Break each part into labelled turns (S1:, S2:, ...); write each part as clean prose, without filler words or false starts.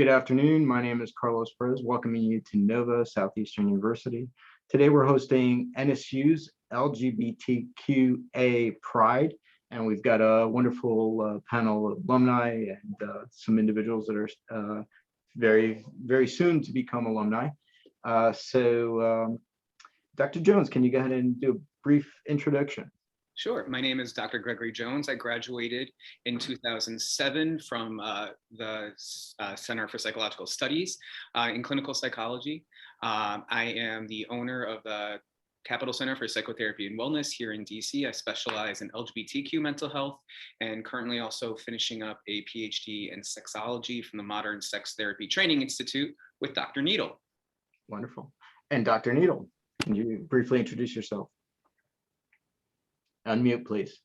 S1: Good afternoon. My name is Carlos Perez, welcoming you to Nova Southeastern University. Today we're hosting NSU's LGBTQA Pride, and we've got a wonderful panel of alumni and some individuals that are very, very soon to become alumni. Dr. Jones, can you go ahead and do a brief introduction?
S2: Sure. My name is Dr. Gregory Jones. I graduated in 2007 from the Center for Psychological Studies in clinical psychology. I am the owner of the Capital Center for Psychotherapy and Wellness here in DC. I specialize in LGBTQ mental health and currently also finishing up a PhD in sexology from the Modern Sex Therapy Training Institute with Dr. Needle.
S1: Wonderful. And Dr. Needle, can you briefly introduce yourself? Unmute, please.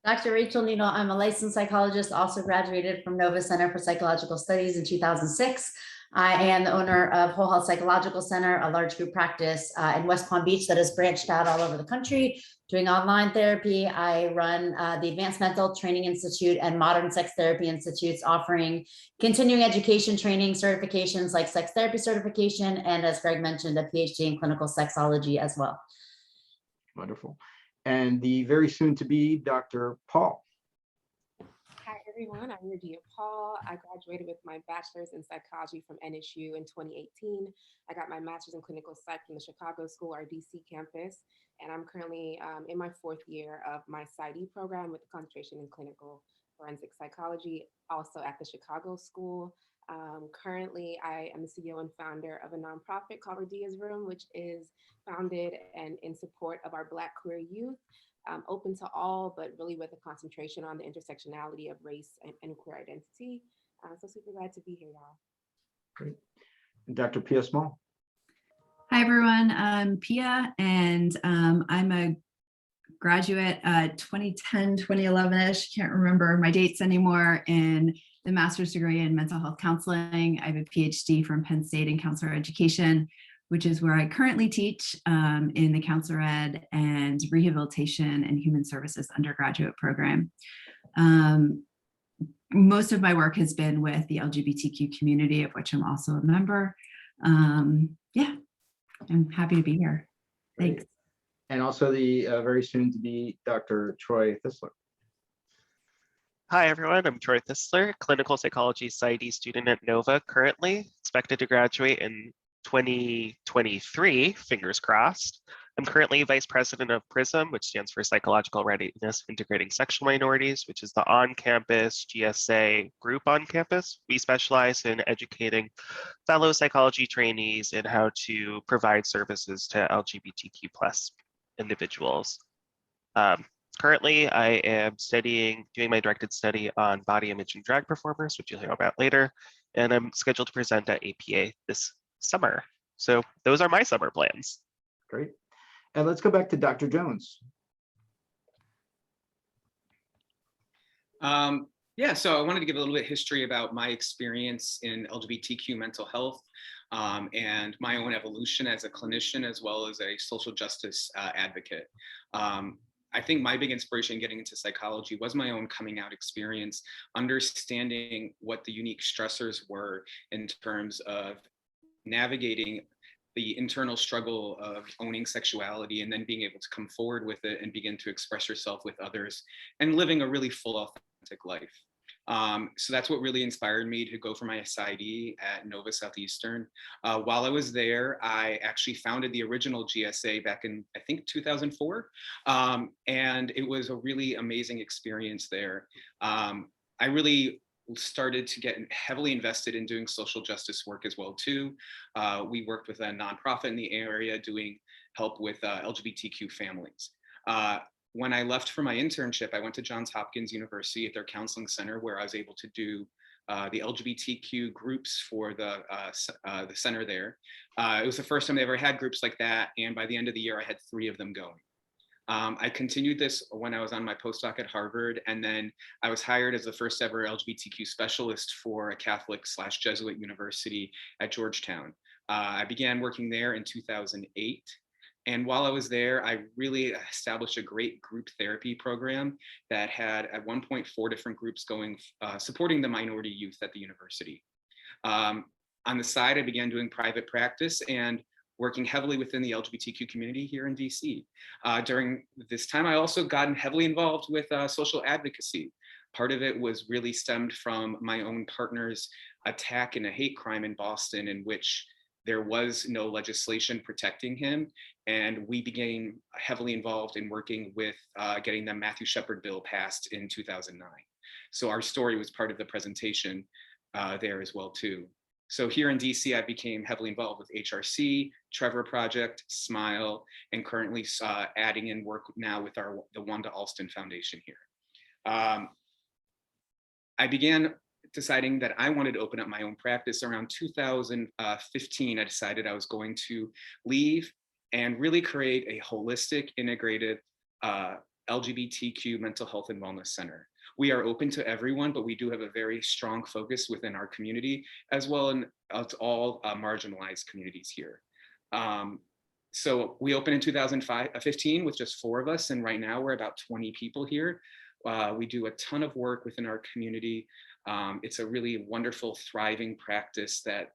S3: Dr. Rachel Needle, I'm a licensed psychologist, also graduated from Nova Center for Psychological Studies in 2006. I am the owner of Whole Health Psychological Center, a large group practice in West Palm Beach that has branched out all over the country, doing online therapy. I run the Advanced Mental Training Institute and Modern Sex Therapy Institutes, offering continuing education training certifications like sex therapy certification, and as Greg mentioned, a PhD in clinical sexology as well.
S1: Wonderful. And the very soon to be Dr. Paul.
S4: Hi everyone, I'm Nadia Paul. I graduated with my bachelor's in psychology from NSU in 2018. I got my master's in clinical psych from the Chicago School, our DC campus, and I'm currently in my 4th year of my PsyD program with a concentration in clinical forensic psychology, also at the Chicago School. Currently, I am the CEO and founder of a nonprofit called Radia's Room, which is founded and in support of our Black queer youth, open to all, but really with a concentration on the intersectionality of race and queer identity. So super glad to be here, y'all.
S1: Great. And Dr. Pia Small.
S5: Hi, everyone. I'm Pia, and I'm a graduate 2010, 2011-ish, can't remember my dates anymore, in the master's degree in mental health counseling. I have a PhD from Penn State in counselor education, which is where I currently teach in the counselor ed and rehabilitation and human services undergraduate program. Most of my work has been with the LGBTQ community, of which I'm also a member. Yeah, I'm happy to be here. Thanks.
S1: And also the very soon to be Dr. Troy Thisler.
S6: Hi, everyone. I'm Troy Thisler, clinical psychology PsyD student at Nova, currently expected to graduate in 2023, fingers crossed. I'm currently vice president of PRISM, which stands for Psychological Readiness Integrating Sexual Minorities, which is the on-campus GSA group on campus. We specialize in educating fellow psychology trainees in how to provide services to LGBTQ plus individuals. Currently, I am doing my directed study on body image and drag performers, which you'll hear about later, and I'm scheduled to present at APA this summer. So those are my summer plans.
S1: Great. And let's go back to Dr. Jones.
S2: Yeah, so I wanted to give a little bit of history about my experience in LGBTQ mental health and my own evolution as a clinician, as well as a social justice advocate. I think my big inspiration getting into psychology was my own coming out experience, understanding what the unique stressors were in terms of navigating the internal struggle of owning sexuality and then being able to come forward with it and begin to express yourself with others and living a really full, authentic life. So that's what really inspired me to go for my PsyD at Nova Southeastern. While I was there, I actually founded the original GSA back in, I think, 2004. And it was a really amazing experience there. I really started to get heavily invested in doing social justice work as well, too. We worked with a nonprofit in the area doing help with LGBTQ families. When I left for my internship, I went to Johns Hopkins University at their counseling center, where I was able to do the LGBTQ groups for the center there. It was the first time they ever had groups like that, and by the end of the year, I had 3 of them going. I continued this when I was on my postdoc at Harvard, and then I was hired as the first ever LGBTQ specialist for a Catholic/Jesuit university at Georgetown. I began working there in 2008. And while I was there, I really established a great group therapy program that had at one point 4 different groups going, supporting the minority youth at the university. On the side, I began doing private practice and working heavily within the LGBTQ community here in DC. During this time, I also gotten heavily involved with social advocacy. Part of it was really stemmed from my own partner's attack in a hate crime in Boston, in which there was no legislation protecting him. And we became heavily involved in working with getting the Matthew Shepard bill passed in 2009. So our story was part of the presentation there as well too. So here in DC, I became heavily involved with HRC, Trevor Project, Smile, and currently adding in work now with the Wanda Alston Foundation here. I began deciding that I wanted to open up my own practice around 2015. I decided I was going to leave and really create a holistic, integrated LGBTQ mental health and wellness center. We are open to everyone, but we do have a very strong focus within our community, as well as all marginalized communities here. So we opened in 2015 with just 4 of us, and right now we're about 20 people here. We do a ton of work within our community. It's a really wonderful, thriving practice that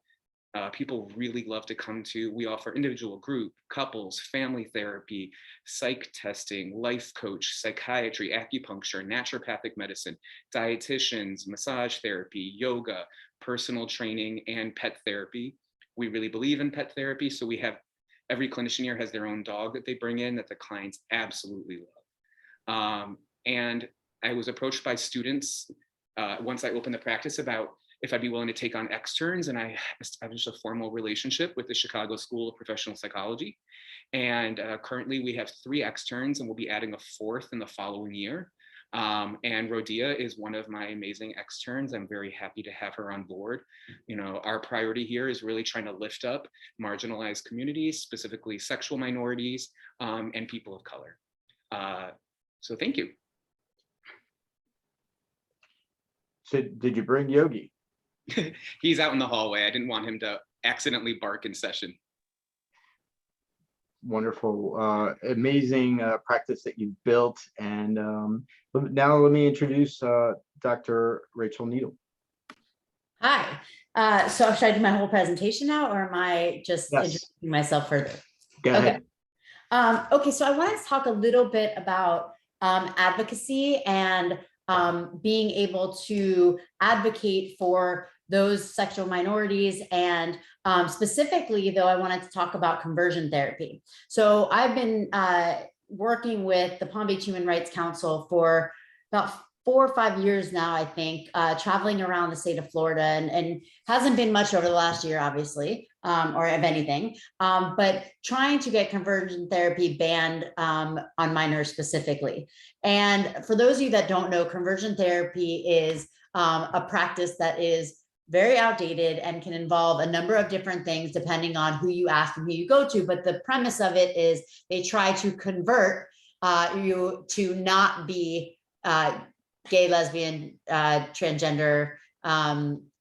S2: people really love to come to. We offer individual, group, couples, family therapy, psych testing, life coach, psychiatry, acupuncture, naturopathic medicine, dietitians, massage therapy, yoga, personal training, and pet therapy. We really believe in pet therapy. So we have, every clinician here has their own dog that they bring in that the clients absolutely love. And I was approached by students once I opened the practice about if I'd be willing to take on externs, and I established a formal relationship with the Chicago School of Professional Psychology. And currently we have 3 externs, and we'll be adding a 4th in the following year. And Rodia is one of my amazing externs. I'm very happy to have her on board. You know, our priority here is really trying to lift up marginalized communities, specifically sexual minorities, and people of color. So thank you.
S1: So did you bring Yogi?
S2: He's out in the hallway. I didn't want him to accidentally bark in session.
S1: Wonderful, amazing practice that you've built. And now let me introduce Dr. Rachel Needle.
S3: Hi. So should I do my whole presentation now, or am I just introducing myself further?
S1: Go ahead.
S3: Okay, so I wanted to talk a little bit about advocacy and being able to advocate for those sexual minorities. And specifically, though, I wanted to talk about conversion therapy. So I've been working with the Palm Beach Human Rights Council for about 4 or 5 years now, I think, traveling around the state of Florida, and hasn't been much over the last year, obviously, or if anything, but trying to get conversion therapy banned on minors specifically. And for those of you that don't know, conversion therapy is a practice that is very outdated and can involve a number of different things depending on who you ask and who you go to. But the premise of it is they try to convert you to not be gay, lesbian, transgender,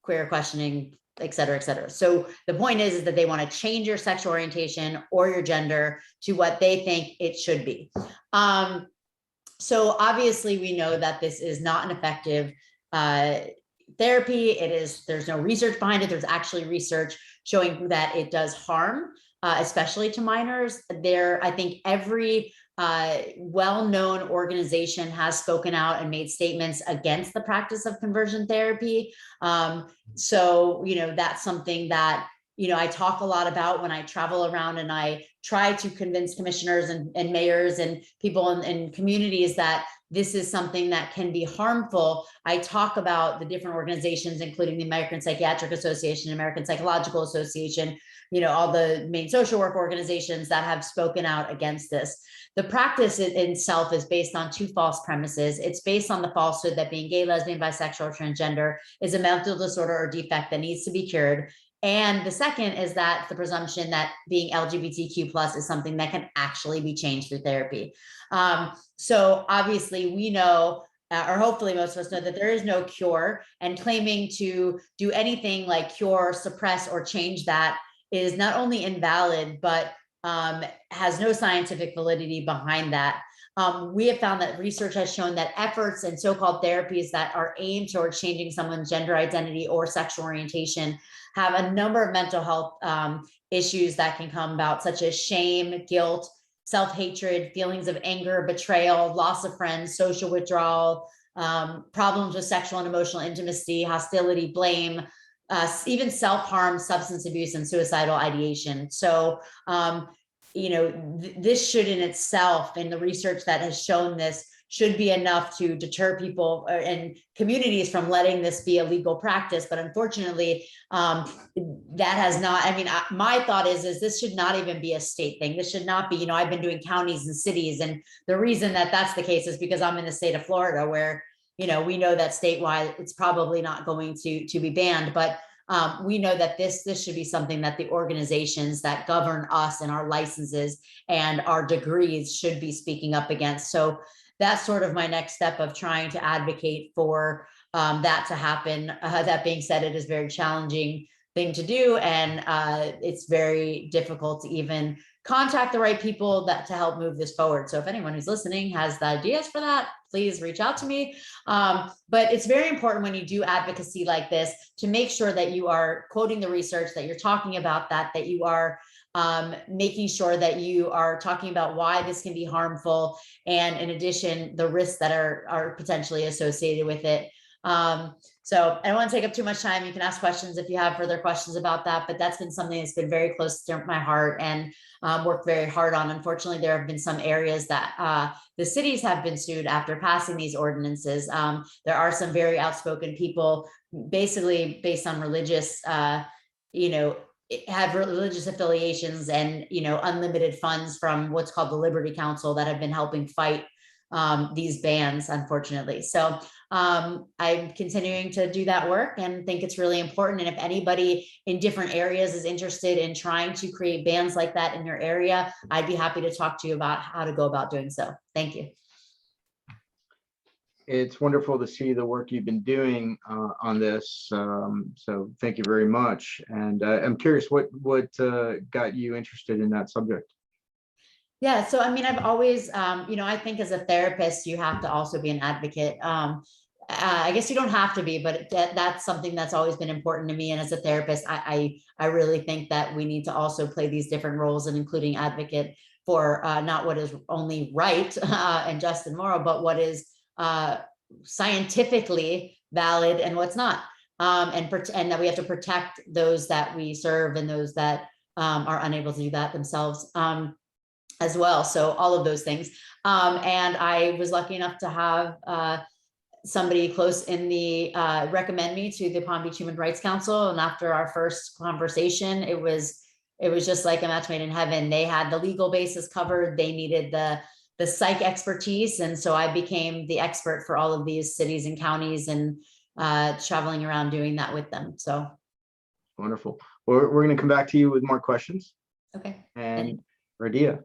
S3: queer questioning, et cetera, et cetera. So the point is that they want to change your sexual orientation or your gender to what they think it should be. So obviously we know that this is not an effective therapy. There's no research behind it. There's actually research showing that it does harm, especially to minors. I think every well-known organization has spoken out and made statements against the practice of conversion therapy. So, that's something that, I talk a lot about when I travel around, and I try to convince commissioners and mayors and people in communities that this is something that can be harmful. I talk about the different organizations, including the American Psychiatric Association, American Psychological Association, all the main social work organizations that have spoken out against this. The practice itself is based on 2 false premises. It's based on the falsehood that being gay, lesbian, bisexual, or transgender is a mental disorder or defect that needs to be cured. And the second is that the presumption that being LGBTQ+ is something that can actually be changed through therapy. So obviously we know, or hopefully most of us know, that there is no cure, and claiming to do anything like cure, suppress, or change that is not only invalid, but has no scientific validity behind that. we have found that research has shown that efforts and so-called therapies that are aimed towards changing someone's gender identity or sexual orientation have a number of mental health issues that can come about, such as shame, guilt, self-hatred, feelings of anger, betrayal, loss of friends, social withdrawal, problems with sexual and emotional intimacy, hostility, blame, even self-harm, substance abuse, and suicidal ideation. So, this should in itself, and the research that has shown this, should be enough to deter people and communities from letting this be a legal practice. But unfortunately, that has not, my thought is this should not even be a state thing. This should not be, I've been doing counties and cities. And the reason that that's the case is because I'm in the state of Florida where, we know that statewide, it's probably not going to be banned, but we know that this should be something that the organizations that govern us and our licenses and our degrees should be speaking up against. So that's sort of my next step of trying to advocate for that to happen. That being said, it is a very challenging thing to do, and it's very difficult to even contact the right people to help move this forward. So if anyone who's listening has the ideas for that, please reach out to me. But it's very important when you do advocacy like this to make sure that you are quoting the research, that you're talking about that you are making sure that you are talking about why this can be harmful, and in addition, the risks that are potentially associated with it. So I don't want to take up too much time. You can ask questions if you have further questions about that, but that's been something that's been very close to my heart and worked very hard on. Unfortunately, there have been some areas that the cities have been sued after passing these ordinances. There are some very outspoken people, basically based on religious, have religious affiliations and, unlimited funds from what's called the Liberty Council that have been helping fight these bans, unfortunately. So I'm continuing to do that work and think it's really important. And if anybody in different areas is interested in trying to create bans like that in your area, I'd be happy to talk to you about how to go about doing so. Thank you.
S1: It's wonderful to see the work you've been doing on this. So thank you very much. And I'm curious, what got you interested in that subject?
S3: Yeah, so I've always, I think as a therapist, you have to also be an advocate. I guess you don't have to be, but that's something that's always been important to me. And as a therapist, I really think that we need to also play these different roles, and including advocate for not what is only right and just and moral, but what is scientifically valid and what's not. And that we have to protect those that we serve and those that are unable to do that themselves as well. So all of those things. And I was lucky enough to have somebody close in the recommend me to the Palm Beach Human Rights Council. And after our first conversation, it was just like a match made in heaven. They had the legal basis covered. They needed the psych expertise. And so I became the expert for all of these cities and counties, and traveling around doing that with them. So
S1: wonderful. We're going to come back to you with more questions.
S3: Okay.
S1: And Radia.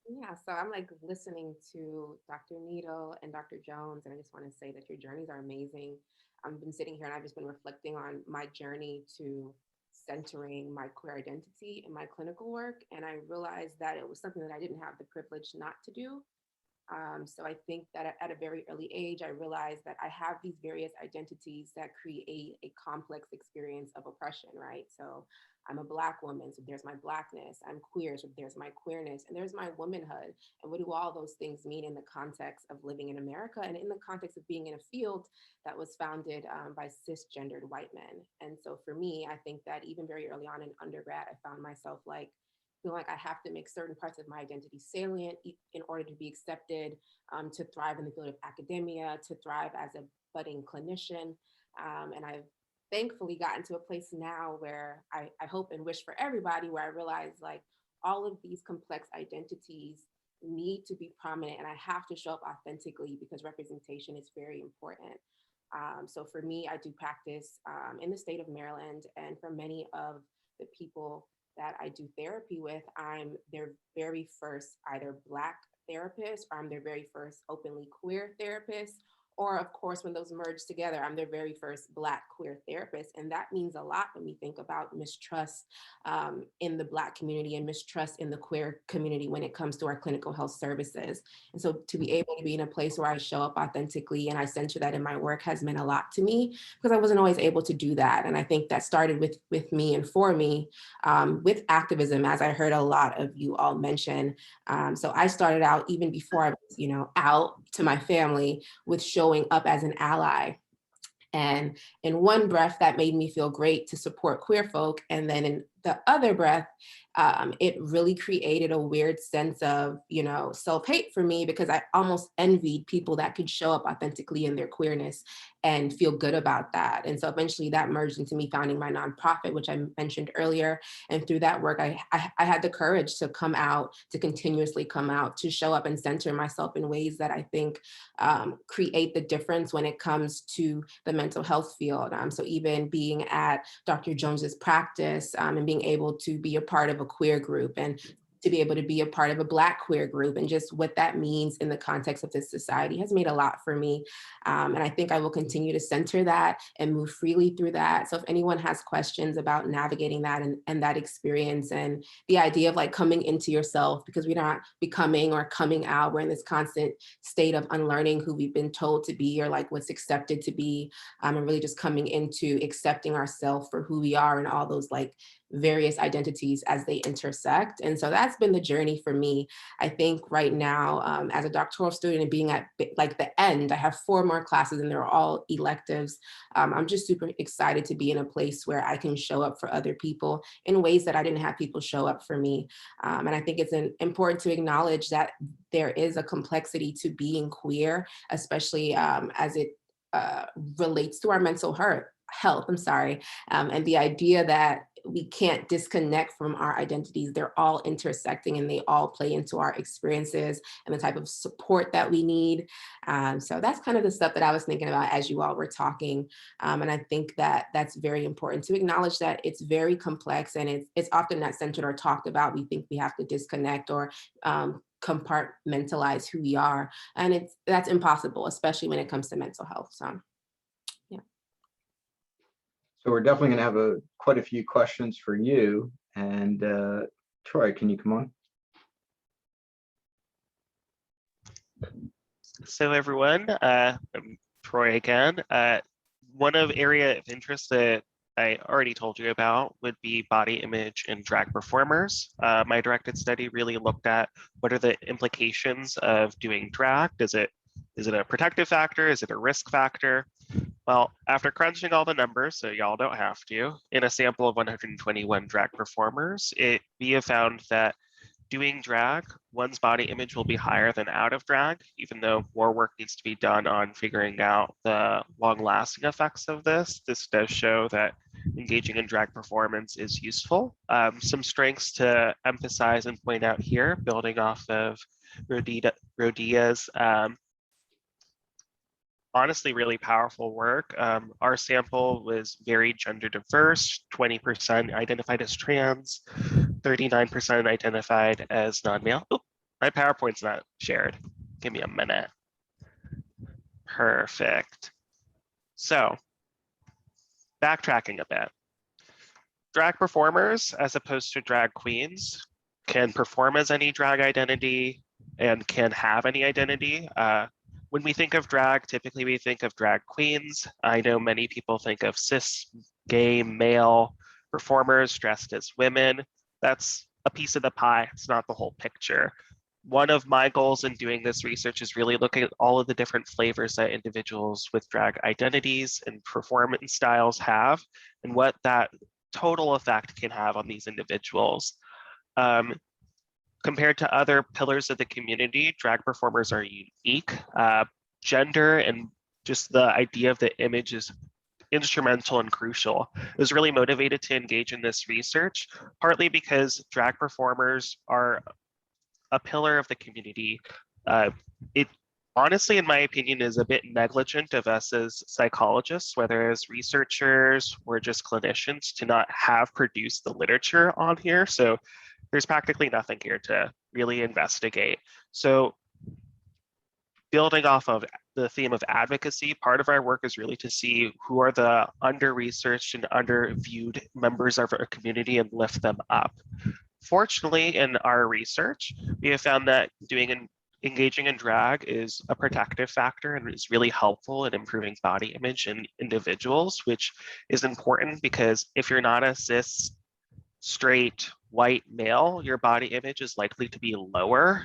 S4: Yeah, so I'm like listening to Dr. Needle and Dr. Jones, and I just want to say that your journeys are amazing. I've been sitting here and I've just been reflecting on my journey to centering my queer identity in my clinical work. And I realized that it was something that I didn't have the privilege not to do. So I think that at a very early age, I realized that I have these various identities that create a complex experience of oppression, right? So I'm a Black woman, so there's my Blackness. I'm queer, so there's my queerness, and there's my womanhood. And what do all those things mean in the context of living in America and in the context of being in a field that was founded by cisgendered white men? And so for me, I think that even very early on in undergrad, I found myself like, feeling like I have to make certain parts of my identity salient in order to be accepted, to thrive in the field of academia, to thrive as a budding clinician. And I've thankfully gotten to a place now where I hope and wish for everybody, where I realize like all of these complex identities need to be prominent, and I have to show up authentically because representation is very important. So for me, I do practice in the state of Maryland, and for many of the people that I do therapy with, I'm their very first either Black therapist, or I'm their very first openly queer therapist, Or of course, when those merge together, I'm their very first Black queer therapist. And that means a lot when we think about mistrust in the Black community and mistrust in the queer community when it comes to our clinical health services. And so to be able to be in a place where I show up authentically and I center that in my work has meant a lot to me, because I wasn't always able to do that. And I think that started with me and for me with activism, as I heard a lot of you all mention. So I started out even before I was, out to my family with showing up as an ally. And in one breath, that made me feel great to support queer folk. And then in the other breath, it really created a weird sense of, self-hate for me, because I almost envied people that could show up authentically in their queerness and feel good about that. And so eventually that merged into me founding my nonprofit, which I mentioned earlier. And through that work, I had the courage to come out, to continuously come out, to show up and center myself in ways that I think create the difference when it comes to the mental health field. So even being at Dr. Jones's practice and being able to be a part of a queer group and to be able to be a part of a Black queer group and just what that means in the context of this society has made a lot for me. And I think I will continue to center that and move freely through that. So if anyone has questions about navigating that and that experience and the idea of like coming into yourself, because we're not becoming or coming out, we're in this constant state of unlearning who we've been told to be or like what's accepted to be, and really just coming into accepting ourselves for who we are and all those like various identities as they intersect. And so that's been the journey for me. I think right now, as a doctoral student and being at like the end, I have 4 more classes and they're all electives. I'm just super excited to be in a place where I can show up for other people in ways that I didn't have people show up for me. And I think it's important to acknowledge that there is a complexity to being queer, especially as it relates to our mental health, and the idea that we can't disconnect from our identities. They're all intersecting and they all play into our experiences and the type of support that we need. So that's kind of the stuff that I was thinking about as you all were talking. And I think that that's very important to acknowledge that it's very complex and it's often not centered or talked about. We think we have to disconnect or compartmentalize who we are. And that's impossible, especially when it comes to mental health. So.
S1: So we're definitely going to have quite a few questions for you. And Troy, can you come on?
S6: So everyone, I'm Troy again. One area of interest that I already told you about would be body image in drag performers. My directed study really looked at what are the implications of doing drag. Is it a protective factor? Is it a risk factor? Well, after crunching all the numbers, so y'all don't have to, in a sample of 121 drag performers, we have found that doing drag, one's body image will be higher than out of drag, even though more work needs to be done on figuring out the long-lasting effects of this. This does show that engaging in drag performance is useful. Some strengths to emphasize and point out here, building off of Rodia's honestly really powerful work. Our sample was very gender diverse, 20% identified as trans, 39% identified as non-male. Oh, my PowerPoint's not shared. Give me a minute. Perfect. So backtracking a bit. Drag performers, as opposed to drag queens, can perform as any drag identity and can have any identity. When we think of drag, typically we think of drag queens. I know many people think of cis, gay, male performers dressed as women. That's a piece of the pie. It's not the whole picture. One of my goals in doing this research is really looking at all of the different flavors that individuals with drag identities and performance styles have and what that total effect can have on these individuals. Compared to other pillars of the community, drag performers are unique. Gender and just the idea of the image is instrumental and crucial. I was really motivated to engage in this research, partly because drag performers are a pillar of the community. It honestly, in my opinion, is a bit negligent of us as psychologists, whether as researchers or just clinicians, to not have produced the literature on here. So there's practically nothing here to really investigate. So building off of the theme of advocacy, part of our work is really to see who are the under-researched and under-viewed members of our community and lift them up. Fortunately, in our research, we have found that engaging in drag is a protective factor and is really helpful in improving body image in individuals, which is important because if you're not a cis, straight, white male, your body image is likely to be lower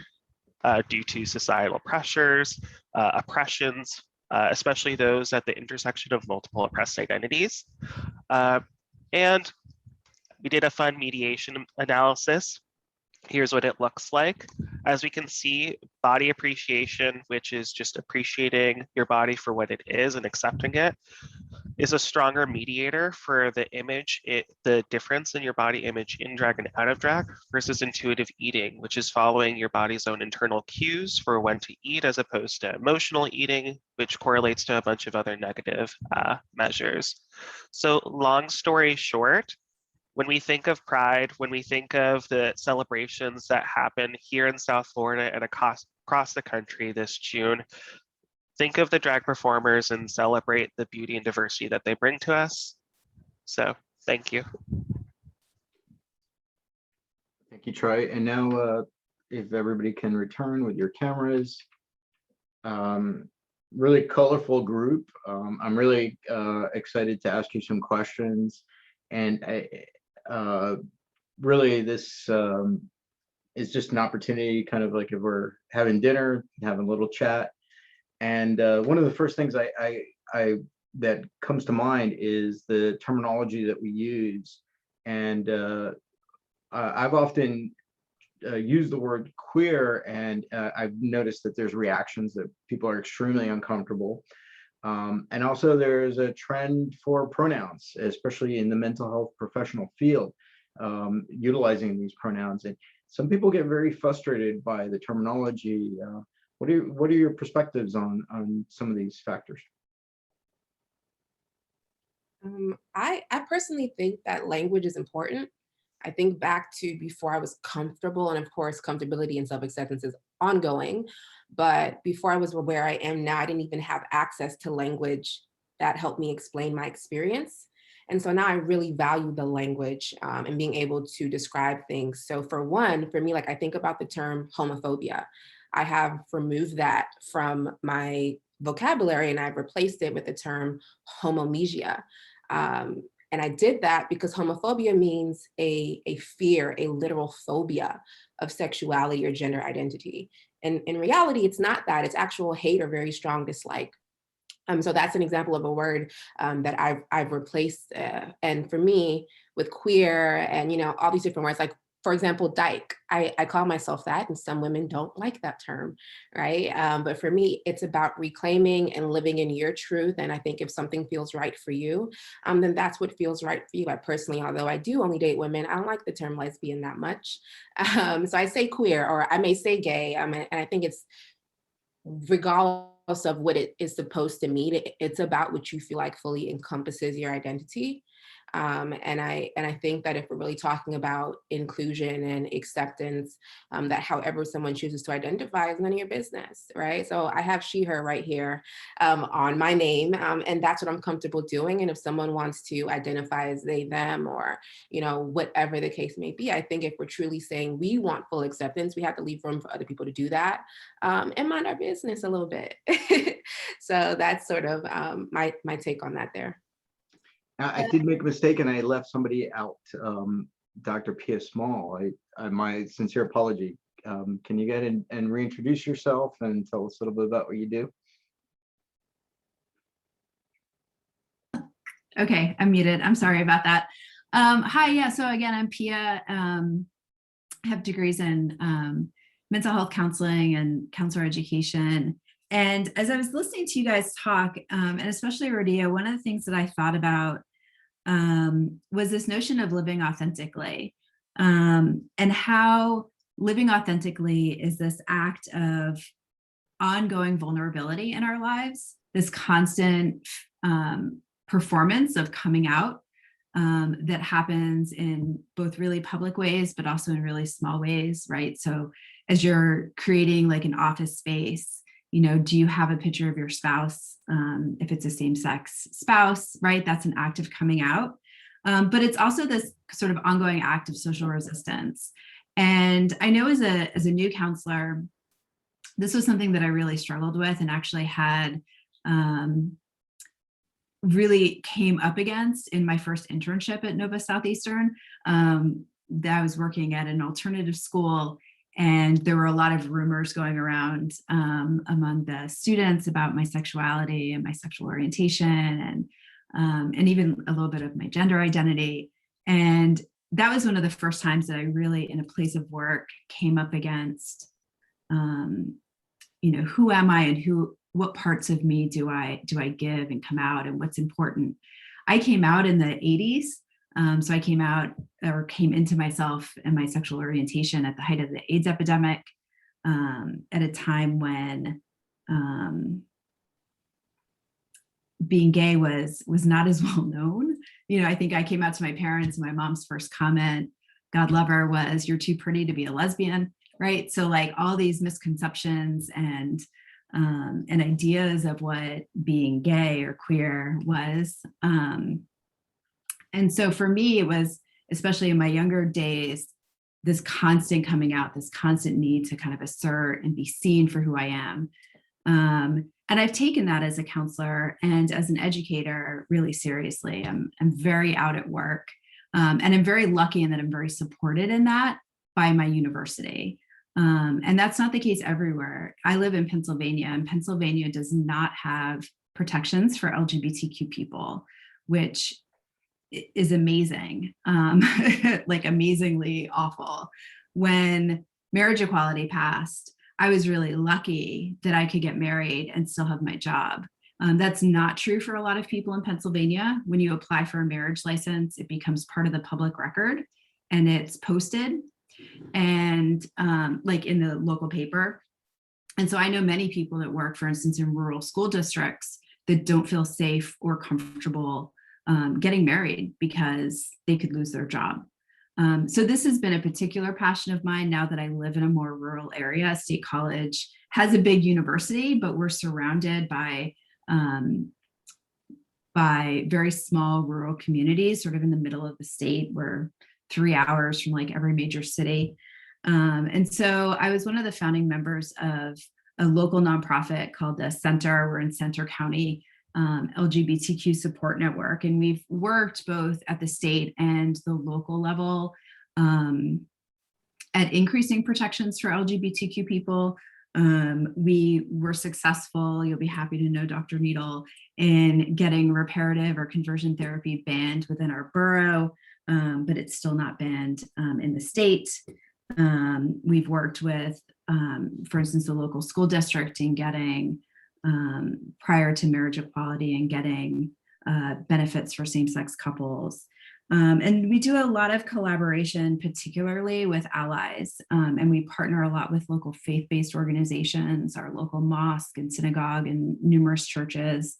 S6: due to societal pressures, oppressions, especially those at the intersection of multiple oppressed identities. And we did a fun mediation analysis. Here's what it looks like. As we can see, body appreciation, which is just appreciating your body for what it is and accepting it, is a stronger mediator for the image, the difference in your body image in drag and out of drag versus intuitive eating, which is following your body's own internal cues for when to eat as opposed to emotional eating, which correlates to a bunch of other negative measures. So long story short, when we think of Pride, when we think of the celebrations that happen here in South Florida and across the country this June, think of the drag performers and celebrate the beauty and diversity that they bring to us. So thank you.
S1: Thank you, Troy. And now if everybody can return with your cameras. Really colorful group. I'm really excited to ask you some questions. And really this is just an opportunity, kind of like if we're having dinner, having a little chat. And one of the first things that comes to mind is the terminology that we use. And I've often used the word queer, and I've noticed that there's reactions that people are extremely uncomfortable. And also there's a trend for pronouns, especially in the mental health professional field, utilizing these pronouns. And some people get very frustrated by the terminology. What are your perspectives on some of these factors?
S4: I personally think that language is important. I think back to before I was comfortable, and of course, comfortability and self-acceptance is ongoing. But before I was where I am now, I didn't even have access to language that helped me explain my experience. And so now I really value the language and being able to describe things. So for one, for me, like I think about the term homophobia. I have removed that from my vocabulary and I've replaced it with the term homomesia. And I did that because homophobia means a fear, a literal phobia of sexuality or gender identity. And in reality, it's not that, it's actual hate or very strong dislike. So that's an example of a word that I've replaced. And for me, with queer and, all these different words, like, for example, dyke, I call myself that, and some women don't like that term, right? But for me, it's about reclaiming and living in your truth. And I think if something feels right for you, then that's what feels right for you. I personally, although I do only date women, I don't like the term lesbian that much. So I say queer, or I may say gay, and I think it's regardless of what it is supposed to mean, it's about what you feel like fully encompasses your identity. And I think that if we're really talking about inclusion and acceptance, that however someone chooses to identify is none of your business, right? So I have she, her right here on my name, and that's what I'm comfortable doing. And if someone wants to identify as they, them, or, whatever the case may be, I think if we're truly saying we want full acceptance, we have to leave room for other people to do that and mind our business a little bit. So that's sort of my take on that there.
S1: I did make a mistake and I left somebody out, Dr. Pia Small. My sincere apology. Can you get in and reintroduce yourself and tell us a little bit about what you do?
S5: Okay, I'm muted. I'm sorry about that. Hi, yeah, so again, I'm Pia. I have degrees in mental health counseling and counselor education. And as I was listening to you guys talk, and especially Rodea, one of the things that I thought about was this notion of living authentically, and how living authentically is this act of ongoing vulnerability in our lives, this constant performance of coming out that happens in both really public ways, but also in really small ways, right? So as you're creating like an office space do you have a picture of your spouse? If it's a same-sex spouse, right? That's an act of coming out. But it's also this sort of ongoing act of social resistance. And I know as a new counselor, this was something that I really struggled with and actually had really came up against in my first internship at Nova Southeastern. That I was working at an alternative school, and there were a lot of rumors going around among the students about my sexuality and my sexual orientation, and even a little bit of my gender identity. And that was one of the first times that I really, in a place of work, came up against, who am I and what parts of me do I give and come out, and what's important. I came out in the 80s. So I came into myself and my sexual orientation at the height of the AIDS epidemic, at a time when being gay was not as well known. I think I came out to my parents, my mom's first comment, God love her, was, "You're too pretty to be a lesbian," right? So like all these misconceptions and ideas of what being gay or queer was. And so for me, it was, especially in my younger days, this constant coming out, this constant need to kind of assert and be seen for who I am. And I've taken that as a counselor and as an educator really seriously. I'm very out at work, and I'm very lucky in that I'm very supported in that by my university. And that's not the case everywhere. I live in Pennsylvania, and Pennsylvania does not have protections for LGBTQ people, which is amazing, like amazingly awful. When marriage equality passed, I was really lucky that I could get married and still have my job. That's not true for a lot of people in Pennsylvania. When you apply for a marriage license, it becomes part of the public record and it's posted and like in the local paper. And so I know many people that work, for instance, in rural school districts that don't feel safe or comfortable getting married because they could lose their job. So this has been a particular passion of mine now that I live in a more rural area. State College has a big university, but we're surrounded by very small rural communities, sort of in the middle of the state. We're 3 hours from like every major city. And so I was one of the founding members of a local nonprofit called the Center. We're in Center County, LGBTQ support network. And we've worked both at the state and the local level at increasing protections for LGBTQ people. We were successful, you'll be happy to know, Dr. Needle, in getting reparative or conversion therapy banned within our borough, but it's still not banned in the state. We've worked with, for instance, the local school district in getting prior to marriage equality and getting benefits for same-sex couples. And we do a lot of collaboration, particularly with allies, and we partner a lot with local faith-based organizations, our local mosque and synagogue and numerous churches,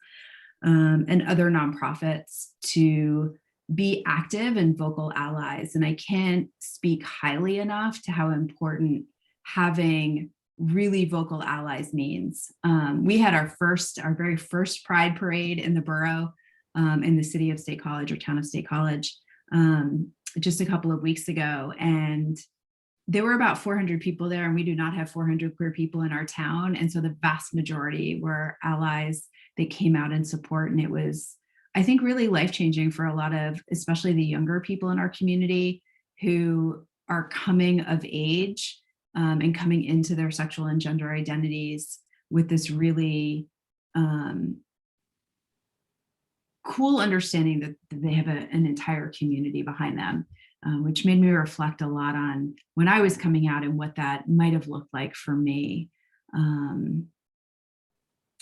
S5: and other nonprofits to be active and vocal allies. And I can't speak highly enough to how important having really vocal allies means. We had our very first Pride Parade in the borough, in the city of State College, or town of State College, just a couple of weeks ago. And there were about 400 people there, and we do not have 400 queer people in our town. And so the vast majority were allies that came out in support. And it was, I think, really life-changing for a lot of, especially the younger people in our community who are coming of age and coming into their sexual and gender identities with this really cool understanding that they have an entire community behind them, which made me reflect a lot on when I was coming out and what that might have looked like for me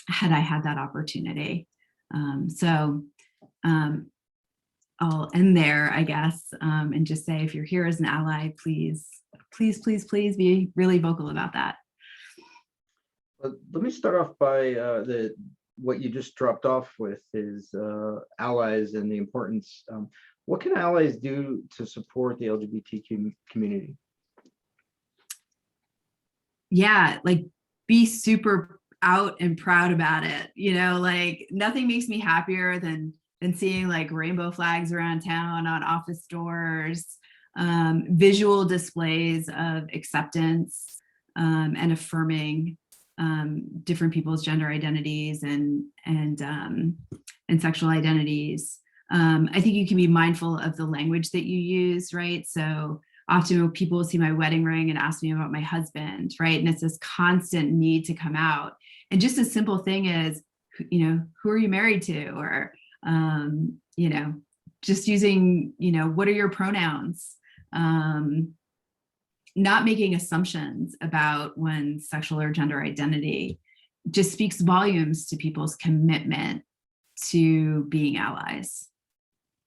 S5: had I had that opportunity. So I'll end there, I guess, and just say, if you're here as an ally, please be really vocal about that.
S1: Let me start off by what you just dropped off with is allies and the importance. What can allies do to support the LGBTQ community?
S5: Yeah, like be super out and proud about it. You know, like nothing makes me happier than seeing like rainbow flags around town on office doors, visual displays of acceptance and affirming different people's gender identities and sexual identities. I think you can be mindful of the language that you use, right? So often when people see my wedding ring and ask me about my husband, right? And it's this constant need to come out. And just a simple thing as, you know, who are you married to? Or, you know, just using, you know, what are your pronouns? Not making assumptions about one's sexual or gender identity just speaks volumes to people's commitment to being allies.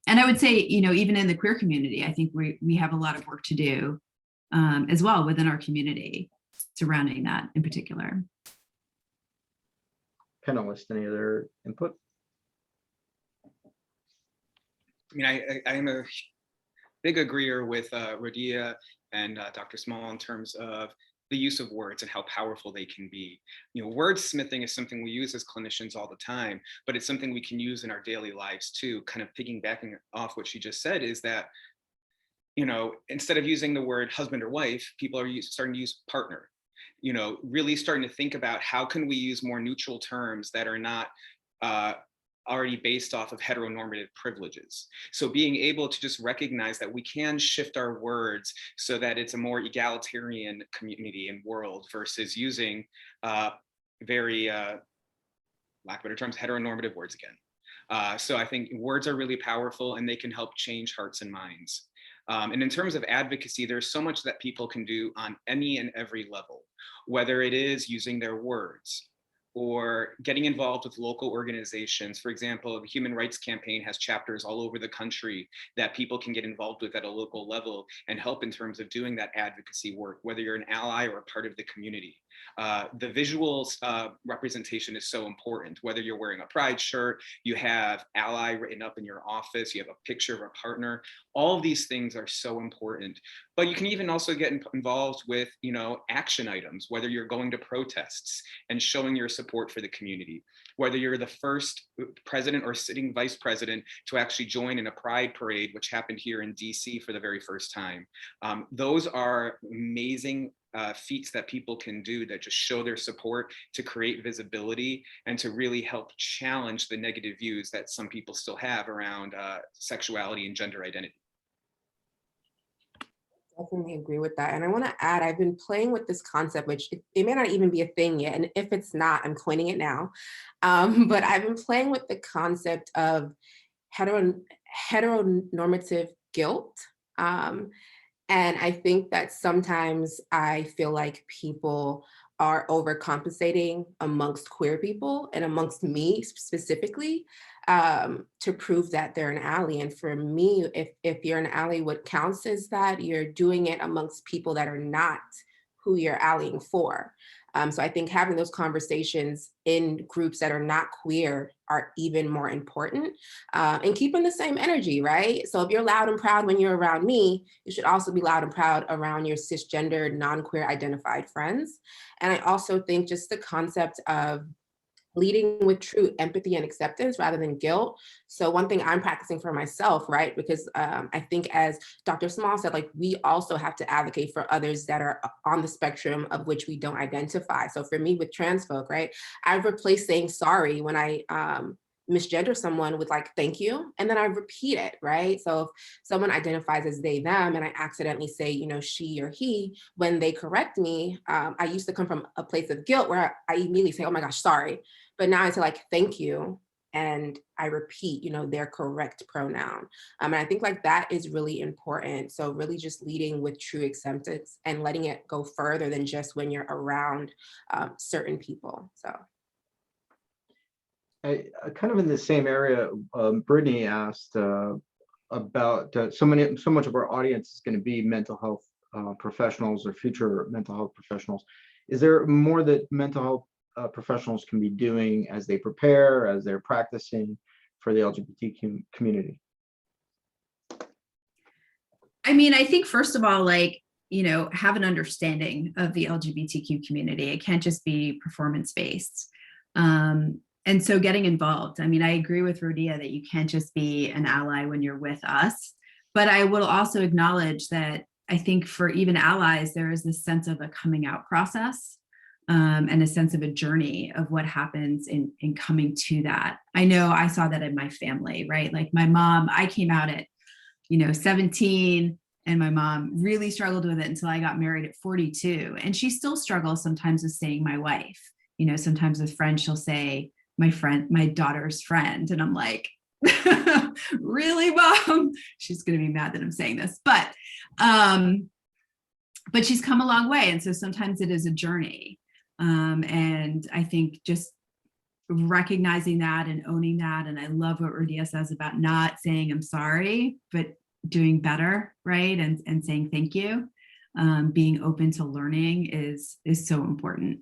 S5: And I would say, you know, even in the queer community, I think we have a lot of work to do as well within our community surrounding that in particular.
S1: Panelists, any other input?
S2: I mean, I am a big agreeer with Radia and Dr. Small in terms of the use of words and how powerful they can be. You know, wordsmithing is something we use as clinicians all the time, but it's something we can use in our daily lives too. Kind of piggybacking off what she just said is that, you know, instead of using the word husband or wife, people are starting to use partner. You know, really starting to think about how can we use more neutral terms that are not already based off of heteronormative privileges. So being able to just recognize that we can shift our words so that it's a more egalitarian community and world versus using very, lack of better terms, heteronormative words again. So I think words are really powerful and they can help change hearts and minds. And in terms of advocacy, there's so much that people can do on any and every level, whether it is using their words, or getting involved with local organizations. For example, the Human Rights Campaign has chapters all over the country that people can get involved with at a local level and help in terms of doing that advocacy work, whether you're an ally or a part of the community. The visual representation is so important, whether you're wearing a pride shirt, you have ally written up in your office, you have a picture of a partner, all of these things are so important. But you can even also get involved with, you know, action items, whether you're going to protests and showing your support for the community, whether you're the first president or sitting vice president to actually join in a pride parade, which happened here in DC for the very first time. Those are amazing feats that people can do that just show their support to create visibility and to really help challenge the negative views that some people still have around sexuality and gender identity.
S4: Definitely agree with that. And I want to add, I've been playing with this concept, which it may not even be a thing yet. And if it's not, I'm coining it now. But I've been playing with the concept of heteronormative guilt. And I think that sometimes I feel like people are overcompensating amongst queer people and amongst me specifically to prove that they're an ally. And for me, if you're an ally, what counts is that you're doing it amongst people that are not who you're allying for. So I think having those conversations in groups that are not queer are even more important, and keeping the same energy, right? So if you're loud and proud when you're around me, you should also be loud and proud around your cisgendered, non-queer identified friends. And I also think just the concept of leading with true empathy and acceptance rather than guilt. So one thing I'm practicing for myself, right? Because I think as Dr. Small said, like we also have to advocate for others that are on the spectrum of which we don't identify. So for me with trans folk, right? I've replaced saying sorry when I misgender someone with like, thank you. And then I repeat it, right? So if someone identifies as they, them, and I accidentally say, you know, she or he, when they correct me, I used to come from a place of guilt where I immediately say, oh my gosh, sorry. But now I say like, thank you. And I repeat, you know, their correct pronoun. And I think like that is really important. So really just leading with true acceptance and letting it go further than just when you're around certain people, so.
S1: I kind of in the same area, Brittany asked about so much of our audience is going to be mental health professionals or future mental health professionals. Is there more that mental health professionals can be doing as they prepare, as they're practicing for the LGBTQ community?
S5: I mean, I think first of all, like have an understanding of the LGBTQ community. It can't just be performance-based. And so getting involved. I mean, I agree with Rodia that you can't just be an ally when you're with us, but I will also acknowledge that I think for even allies, there is this sense of a coming out process, and a sense of a journey of what happens in coming to that. I know I saw that in my family, right? Like my mom, I came out at, 17, and my mom really struggled with it until I got married at 42. And she still struggles sometimes with saying my wife. Sometimes with friends, she'll say, my daughter's friend. And I'm like, really, Mom? She's going to be mad that I'm saying this, but she's come a long way. And so sometimes it is a journey. And I think just recognizing that and owning that. And I love what Rodia says about not saying I'm sorry, but doing better, right? And saying thank you. Being open to learning is so important.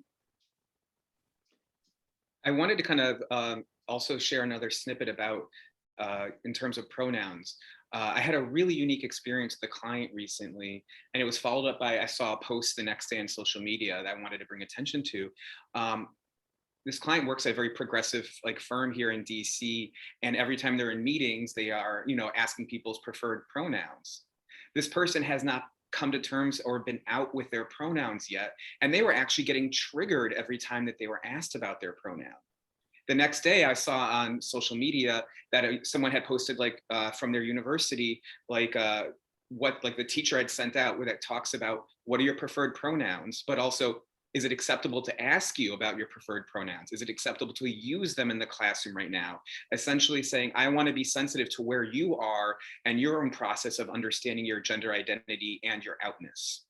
S2: I wanted to kind of also share another snippet about in terms of pronouns. I had a really unique experience with a client recently, and it was followed up by, I saw a post the next day on social media that I wanted to bring attention to. This client works at a very progressive firm here in DC, and every time they're in meetings, they are, asking people's preferred pronouns. This person has not come to terms or been out with their pronouns yet, and they were actually getting triggered every time that they were asked about their pronoun. The next day, I saw on social media that someone had posted from their university, what the teacher had sent out, where that talks about what are your preferred pronouns, but also, is it acceptable to ask you about your preferred pronouns? Is it acceptable to use them in the classroom right now? Essentially saying, I want to be sensitive to where you are and your own process of understanding your gender identity and your outness.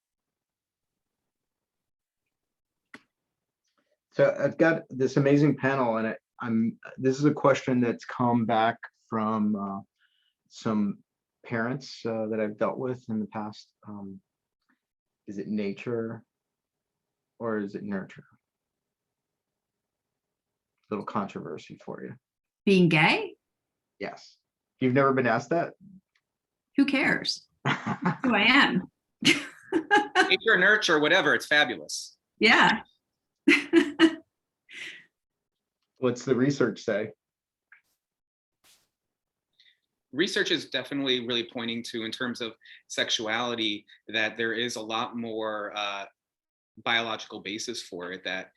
S1: So I've got this amazing panel, and this is a question that's come back from some parents that I've dealt with in the past. Is it nature or is it nurture? Little controversy for you.
S5: Being gay?
S1: Yes. You've never been asked that?
S5: Who cares? Who I am.
S2: Nature, nurture, whatever, it's fabulous.
S5: Yeah.
S1: What's the research say?
S2: Research is definitely really pointing to, in terms of sexuality, that there is a lot more biological basis for it, that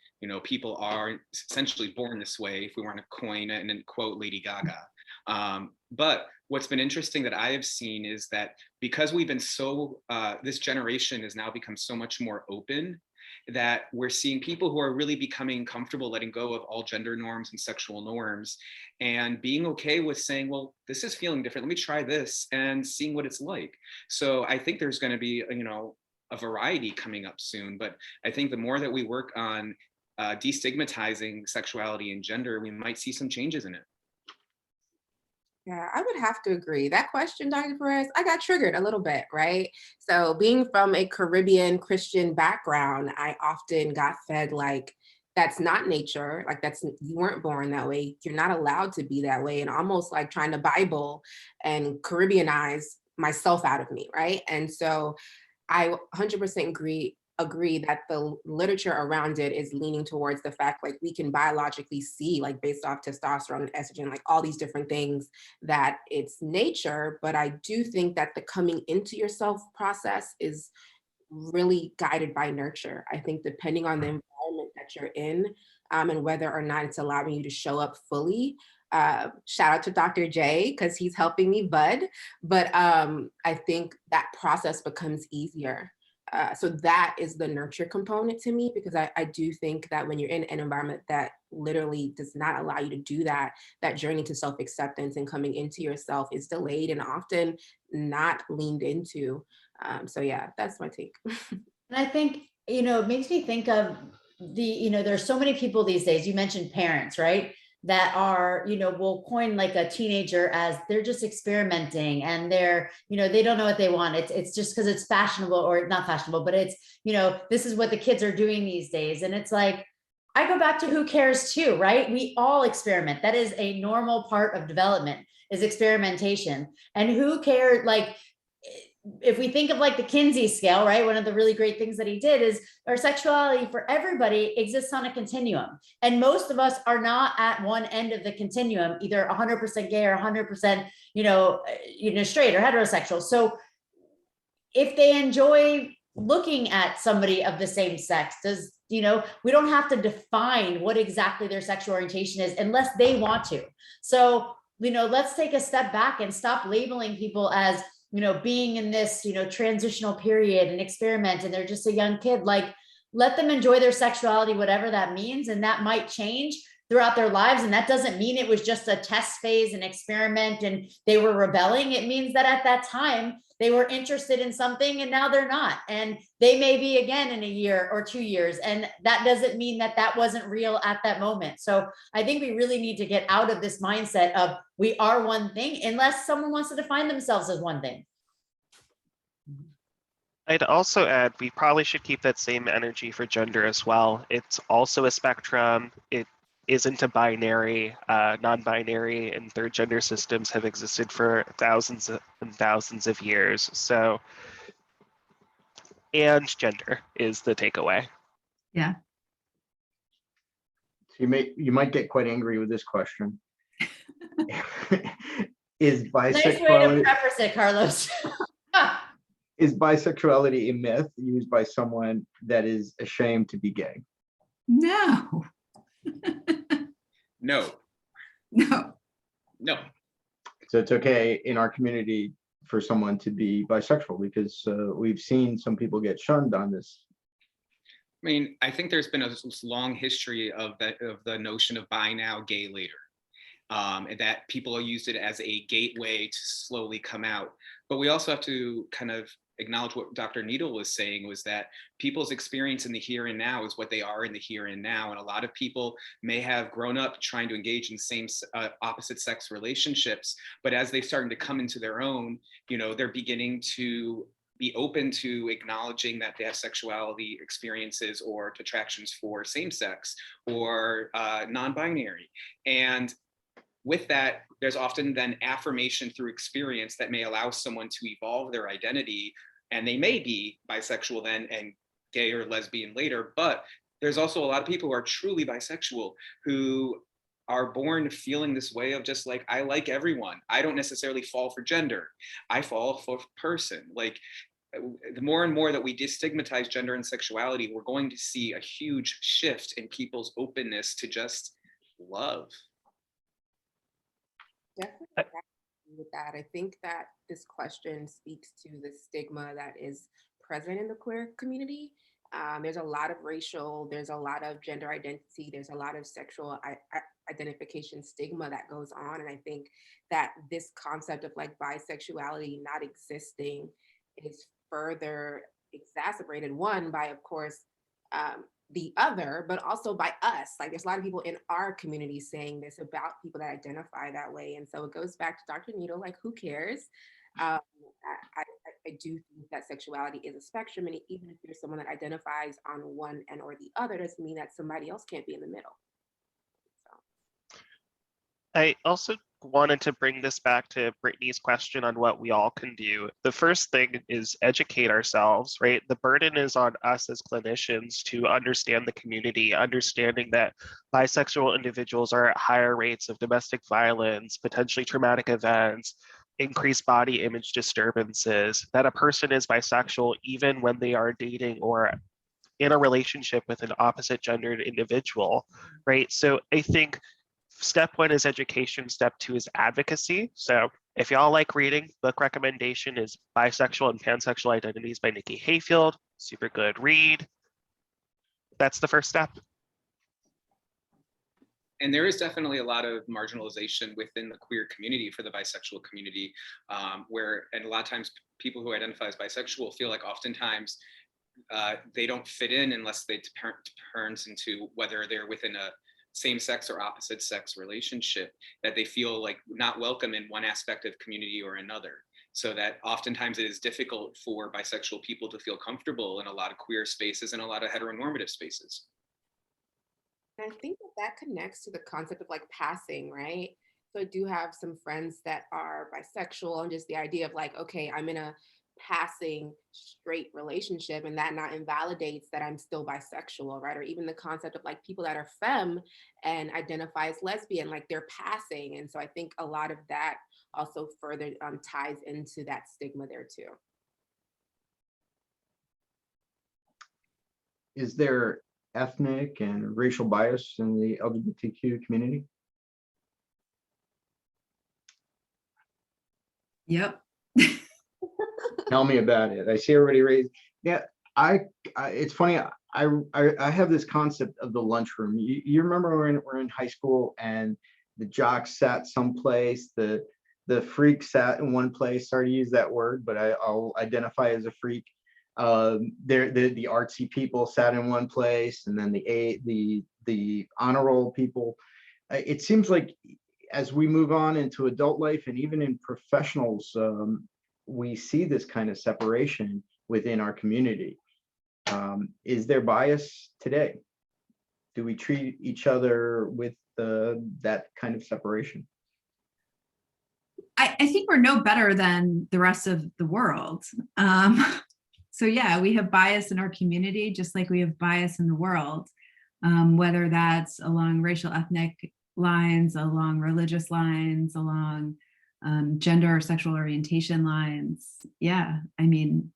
S2: people are essentially born this way, if we want to coin it and then quote Lady Gaga. But what's been interesting that I have seen is that because we've been this generation has now become so much more open, that we're seeing people who are really becoming comfortable letting go of all gender norms and sexual norms, and being okay with saying, well, this is feeling different, let me try this, and seeing what it's like. So I think there's going to be a variety coming up soon, but I think the more that we work on destigmatizing sexuality and gender, we might see some changes in it.
S4: Yeah, I would have to agree. That question, Dr. Perez, I got triggered a little bit, right? So being from a Caribbean Christian background, I often got fed that's not nature, you weren't born that way, you're not allowed to be that way, and almost like trying to Bible and Caribbeanize myself out of me, right? And so I 100% agree that the literature around it is leaning towards the fact we can biologically see, based off testosterone and estrogen, all these different things, that it's nature. But I do think that the coming into yourself process is really guided by nurture. I think depending on the environment that you're in, and whether or not it's allowing you to show up fully. Shout out to Dr. J, because he's helping me bud. But I think that process becomes easier. So that is the nurture component to me, because I do think that when you're in an environment that literally does not allow you to do that, that journey to self-acceptance and coming into yourself is delayed and often not leaned into. So yeah, that's my take.
S3: And I think, it makes me think of there's so many people these days, you mentioned parents, right? That are, will coin a teenager as they're just experimenting, and they're, they don't know what they want. It's just because it's fashionable, or not fashionable, but it's, this is what the kids are doing these days. And it's I go back to who cares too, right? We all experiment. That is a normal part of development, is experimentation. And who cares? if we think of like the Kinsey scale, right? One of the really great things that he did is our sexuality for everybody exists on a continuum. And most of us are not at one end of the continuum, either 100% gay or 100%, straight or heterosexual. So if they enjoy looking at somebody of the same sex, we don't have to define what exactly their sexual orientation is unless they want to. So, let's take a step back and stop labeling people as, being in this, transitional period and experiment, and they're just a young kid. Like, let them enjoy their sexuality, whatever that means. And that might change throughout their lives. And that doesn't mean it was just a test phase and experiment and they were rebelling. It means that at that time they were interested in something and now they're not. And they may be again in a year or 2 years. And that doesn't mean that that wasn't real at that moment. So I think we really need to get out of this mindset of we are one thing, unless someone wants to define themselves as one thing.
S6: I'd also add, we probably should keep that same energy for gender as well. It's also a spectrum. It isn't a binary. Non-binary and third gender systems have existed for thousands and thousands of years. So, and gender is the takeaway.
S5: Yeah.
S1: So you might get quite angry with this question. Is
S3: Nice way to
S1: bisexuality
S3: preface it, Carlos.
S1: is bisexuality a myth used by someone that is ashamed to be gay?
S5: No.
S2: No,
S5: No.
S2: no.
S1: So it's okay in our community for someone to be bisexual, because we've seen some people get shunned on this.
S2: I mean, I think there's been a long history of the notion of bi now, gay later. And that people used it as a gateway to slowly come out. But we also have to kind of acknowledge what Dr. Needle was saying, was that people's experience in the here and now is what they are in the here and now. And a lot of people may have grown up trying to engage in opposite sex relationships, but as they've started to come into their own, they're beginning to be open to acknowledging that they have sexuality experiences or attractions for same sex or non-binary. And with that, there's often then affirmation through experience that may allow someone to evolve their identity, and they may be bisexual then and gay or lesbian later. But there's also a lot of people who are truly bisexual who are born feeling this way of just like, I like everyone. I don't necessarily fall for gender. I fall for person. Like, the more and more that we destigmatize gender and sexuality, we're going to see a huge shift in people's openness to just love.
S4: Definitely agree with that. I think that this question speaks to the stigma that is present in the queer community. There's a lot of racial, there's a lot of gender identity, there's a lot of sexual identification stigma that goes on. And I think that this concept of like bisexuality not existing is further exacerbated, one, by, of course, the other, but also by us. Like, there's a lot of people in our community saying this about people that identify that way. And so it goes back to Dr. Needle, like, who cares? I do think that sexuality is a spectrum, and even if you're someone that identifies on one end or the other, doesn't mean that somebody else can't be in the middle. So.
S6: I also wanted to bring this back to Brittany's question on what we all can do. The first thing is educate ourselves, right? The burden is on us as clinicians to understand the community, understanding that bisexual individuals are at higher rates of domestic violence, potentially traumatic events, increased body image disturbances, that a person is bisexual even when they are dating or in a relationship with an opposite gendered individual, right? So I think step one is education. Step two is advocacy. So if y'all like reading, book recommendation is Bisexual and Pansexual Identities by Nikki Hayfield. Super good read. That's the first step.
S2: And there is definitely a lot of marginalization within the queer community for the bisexual community, and a lot of times people who identify as bisexual feel like oftentimes they don't fit in unless they turns into whether they're within a same-sex or opposite-sex relationship, that they feel like not welcome in one aspect of community or another. So that oftentimes it is difficult for bisexual people to feel comfortable in a lot of queer spaces and a lot of heteronormative spaces.
S4: And I think that connects to the concept of like passing, right? So I do have some friends that are bisexual, and just the idea of like, okay, I'm in a passing straight relationship, and that not invalidates that I'm still bisexual, right? Or even the concept of like people that are femme and identify as lesbian, like they're passing. And so I think a lot of that also further ties into that stigma there too.
S1: Is there ethnic and racial bias in the LGBTQ community?
S5: Yep.
S1: Tell me about it. I see everybody raised. Yeah, it's funny. I have this concept of the lunchroom. You remember when we're in high school and the jocks sat someplace, the freak sat in one place. Sorry to use that word, but I'll identify as a freak. The artsy people sat in one place, and then the honor roll people. It seems like as we move on into adult life and even in professionals, we see this kind of separation within our community. Is there bias today? Do we treat each other with that kind of separation?
S5: I think we're no better than the rest of the world. So yeah, we have bias in our community, just like we have bias in the world, whether that's along racial, ethnic lines, along religious lines, along gender or sexual orientation lines. Yeah, I mean,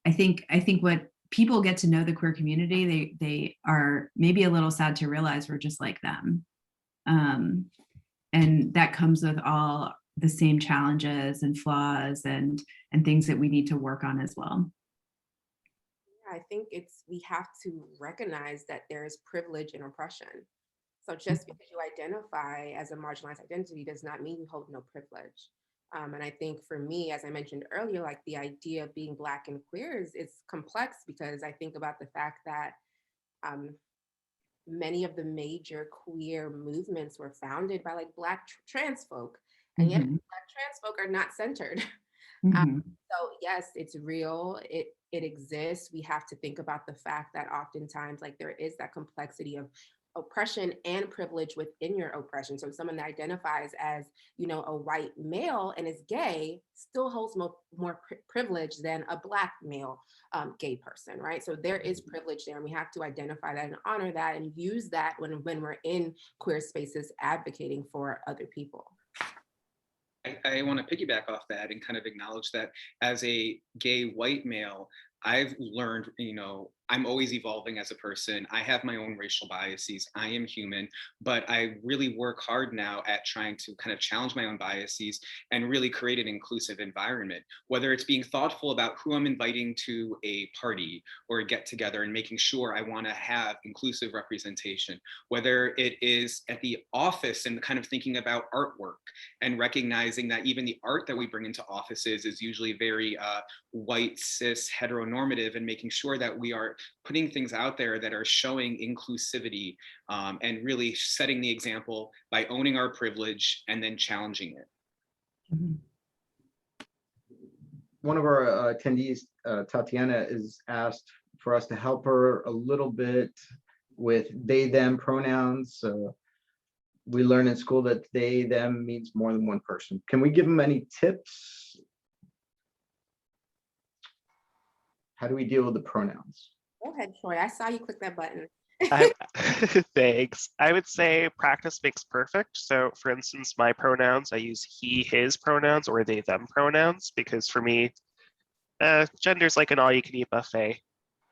S5: I think what people get to know the queer community, they are maybe a little sad to realize we're just like them. And that comes with all the same challenges and flaws and things that we need to work on as well.
S4: I think we have to recognize that there is privilege and oppression. So just because you identify as a marginalized identity does not mean you hold no privilege. And I think for me, as I mentioned earlier, like the idea of being Black and queer is complex, because I think about the fact that many of the major queer movements were founded by like Black trans folk, and yet Black trans folk are not centered. So yes, it's real. It exists. We have to think about the fact that oftentimes like there is that complexity of oppression and privilege within your oppression. So someone that identifies as, you know, a white male and is gay still holds more privilege than a Black male gay person, right? So there is privilege there, and we have to identify that and honor that and use that when we're in queer spaces advocating for other people.
S2: I want to piggyback off that and kind of acknowledge that as a gay white male, I've learned, you know, I'm always evolving as a person. I have my own racial biases. I am human, but I really work hard now at trying to kind of challenge my own biases and really create an inclusive environment, whether it's being thoughtful about who I'm inviting to a party or a get together and making sure I want to have inclusive representation, whether it is at the office and kind of thinking about artwork and recognizing that even the art that we bring into offices is usually very white, cis, heteronormative, and making sure that we are putting things out there that are showing inclusivity and really setting the example by owning our privilege and then challenging it.
S1: One of our attendees, Tatiana, is asked for us to help her a little bit with they, them pronouns. We learn in school that they, them means more than one person. Can we give them any tips? How do we deal with the pronouns?
S4: Go ahead, Troy. I saw you click that button.
S6: Thanks. I would say practice makes perfect. So for instance, my pronouns, I use he, his pronouns or they, them pronouns, because for me, gender's like an all-you-can-eat buffet.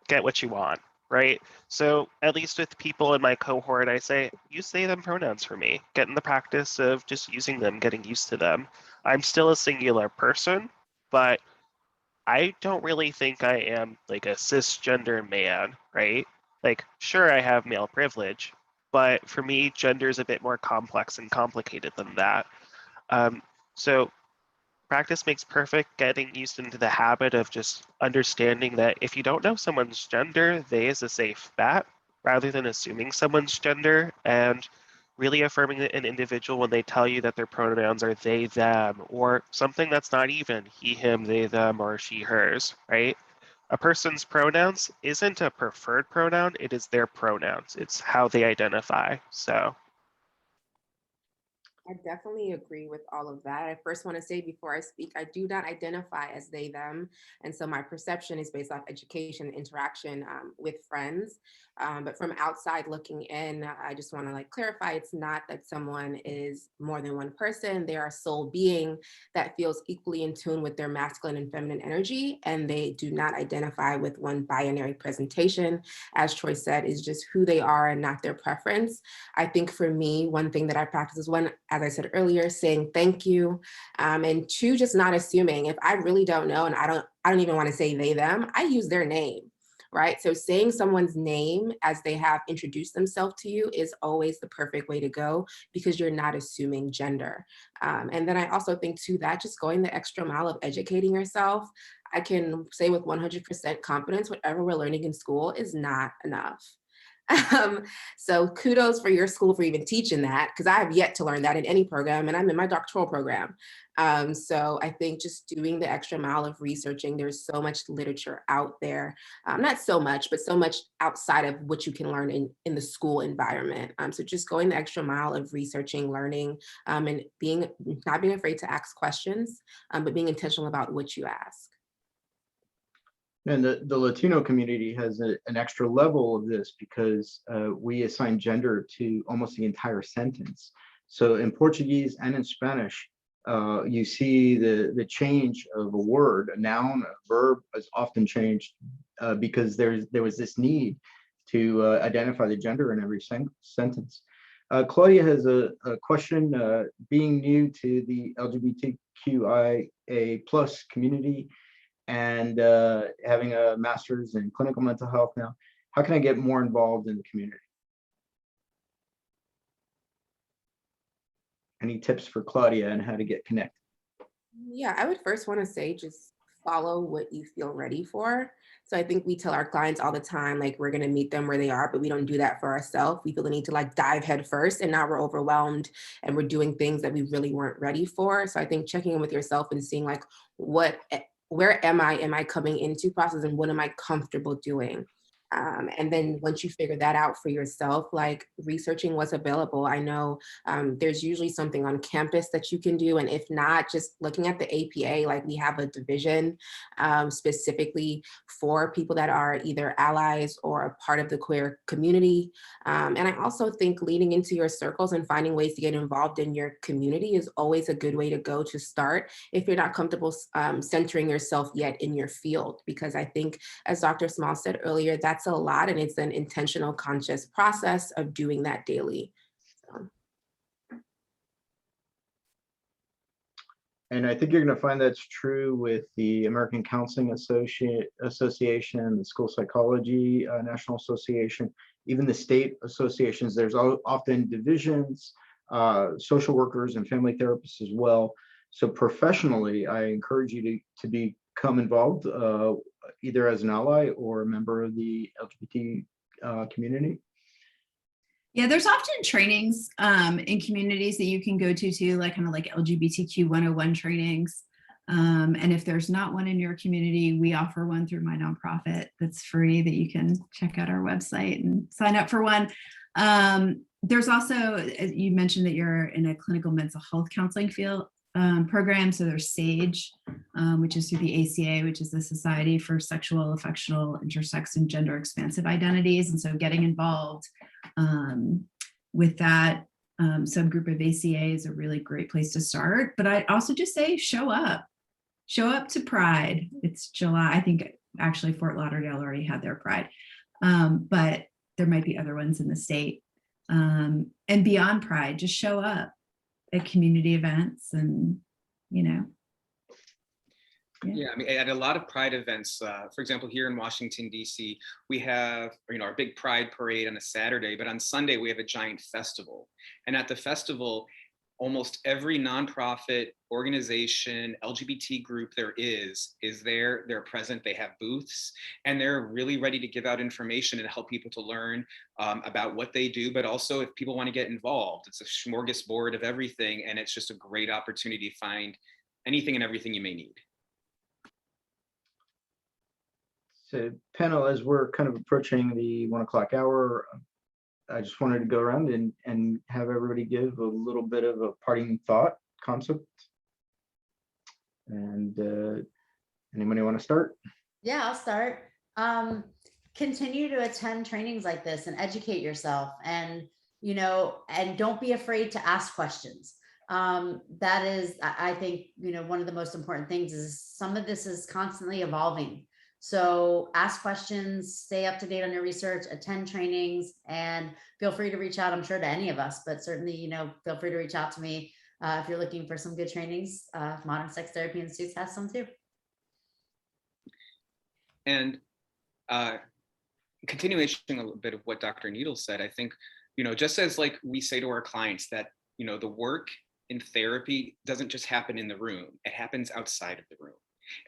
S6: Get what you want, right? So at least with people in my cohort, I say, use they, them pronouns for me. Get in the practice of just using them, getting used to them. I'm still a singular person, but I don't really think I am like a cisgender man, right? Like, sure, I have male privilege, but for me, gender is a bit more complex and complicated than that. So practice makes perfect. Getting used into the habit of just understanding that if you don't know someone's gender, they is a safe bet, rather than assuming someone's gender, and really affirming an individual when they tell you that their pronouns are they, them, or something that's not even he, him, they, them, or she, hers, right? A person's pronouns isn't a preferred pronoun, it is their pronouns. It's how they identify, so.
S4: I definitely agree with all of that. I first want to say before I speak, I do not identify as they, them. And so my perception is based off education, interaction with friends. But from outside looking in, I just want to like clarify, it's not that someone is more than one person. They are a soul being that feels equally in tune with their masculine and feminine energy. And they do not identify with one binary presentation. As Troy said, is just who they are and not their preference. I think for me, one thing that I practice is one, as I said earlier, saying thank you. And two, just not assuming. If I really don't know and I don't even want to say they, them, I use their name, right? So saying someone's name as they have introduced themselves to you is always the perfect way to go because you're not assuming gender. And then I also think too that just going the extra mile of educating yourself, I can say with 100% confidence, whatever we're learning in school is not enough. So kudos for your school for even teaching that, because I have yet to learn that in any program, and I'm in my doctoral program. So I think just doing the extra mile of researching, there's so much literature out there, not so much, but so much outside of what you can learn in the school environment. So just going the extra mile of researching, learning, and not being afraid to ask questions, but being intentional about what you ask.
S1: And the Latino community has an extra level of this because we assign gender to almost the entire sentence. So in Portuguese and in Spanish, you see the change of a word, a noun, a verb is often changed because there was this need to identify the gender in every sentence. Claudia has a question. Being new to the LGBTQIA plus community, and having a master's in clinical mental health now, how can I get more involved in the community? Any tips for Claudia and how to get connected?
S4: Yeah, I would first want to say just follow what you feel ready for. So I think we tell our clients all the time, like we're going to meet them where they are, but we don't do that for ourselves. We feel the need to like dive head first, and now we're overwhelmed and we're doing things that we really weren't ready for. So I think checking in with yourself and seeing like where am I coming into process and what am I comfortable doing? And then once you figure that out for yourself, like researching what's available, I know there's usually something on campus that you can do. And if not, just looking at the APA, like we have a division specifically for people that are either allies or a part of the queer community. And I also think leaning into your circles and finding ways to get involved in your community is always a good way to go to start if you're not comfortable centering yourself yet in your field. Because I think, as Dr. Small said earlier, that's a lot, and it's an intentional, conscious process of doing that daily. So.
S1: And I think you're going to find that's true with the American Counseling Association, the School Psychology National Association, even the state associations. There's often divisions, social workers and family therapists as well. So professionally, I encourage you to become involved either as an ally or a member of the LGBT community.
S5: Yeah, there's often trainings in communities that you can go to too, like kind of like LGBTQ 101 trainings. And if there's not one in your community, we offer one through my nonprofit that's free that you can check out our website and sign up for one. There's also, you mentioned that you're in a clinical mental health counseling field program. So there's SAGE, which is through the ACA, which is the Society for Sexual, Affectional, Intersex, and Gender Expansive Identities. And so getting involved with that subgroup of ACA is a really great place to start. But I also just say, show up to Pride. It's July. I think actually Fort Lauderdale already had their Pride, but there might be other ones in the state. And beyond Pride, just show up at community events and, you know.
S2: Yeah, I mean, at a lot of Pride events, for example, here in Washington, D.C., we have, our big Pride parade on a Saturday, but on Sunday, we have a giant festival. And at the festival, almost every nonprofit organization, LGBT group there is there, they're present, they have booths, and they're really ready to give out information and help people to learn about what they do, but also if people want to get involved, it's a smorgasbord of everything, and it's just a great opportunity to find anything and everything you may need.
S1: So panel, as we're kind of approaching the 1 o'clock hour, I just wanted to go around and have everybody give a little bit of a parting thought concept. And anybody want to start?
S3: Yeah, I'll start. Continue to attend trainings like this and educate yourself, and and don't be afraid to ask questions. That is, I think, one of the most important things is some of this is constantly evolving. So ask questions, stay up to date on your research, attend trainings, and feel free to reach out, I'm sure, to any of us, but certainly, feel free to reach out to me if you're looking for some good trainings. Modern Sex Therapy Institute has some too.
S2: And continuation a little bit of what Dr. Needle said, I think, just as like we say to our clients that, the work in therapy doesn't just happen in the room, it happens outside of the room.